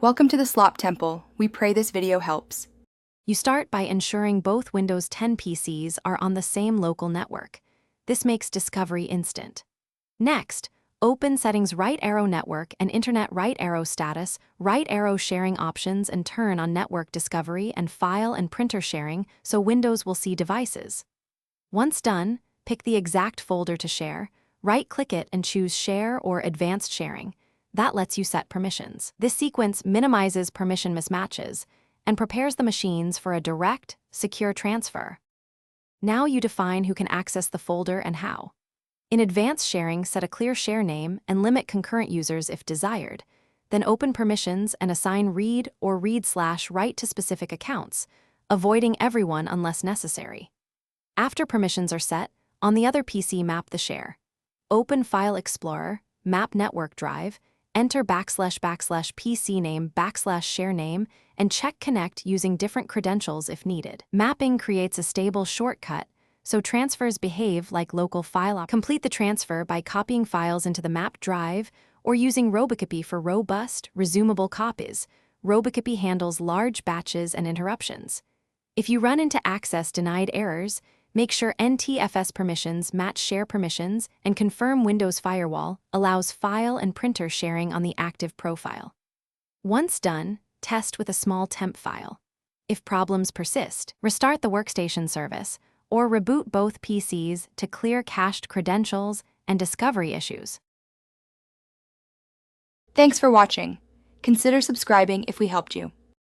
Welcome to the Slop Temple. We pray this video helps. You start by ensuring both Windows 10 PCs are on the same local network. This makes discovery instant. Next, open Settings right arrow Network and Internet right arrow Status, right arrow sharing options, and turn on Network Discovery and File and Printer Sharing so Windows will see devices. Once done, pick the exact folder to share, right-click it and choose Share or Advanced Sharing. That lets you set permissions. This sequence minimizes permission mismatches and prepares the machines for a direct, secure transfer. Now you define who can access the folder and how. In advanced sharing, set a clear share name and limit concurrent users if desired. Then open permissions and assign read or read/write to specific accounts, avoiding everyone unless necessary. After permissions are set, on the other PC map the share. Open File Explorer, map network drive, enter \PC name \share name, and check connect using different credentials if needed. Mapping creates a stable shortcut, so transfers behave like local file. Complete the transfer by copying files into the map drive or using Robocopy for robust, resumable copies. Robocopy handles large batches and interruptions. If you run into access denied errors, make sure NTFS permissions match share permissions and confirm Windows Firewall allows file and printer sharing on the active profile. Once done, test with a small temp file. If problems persist, restart the workstation service or reboot both PCs to clear cached credentials and discovery issues. Thanks for watching. Consider subscribing if we helped you.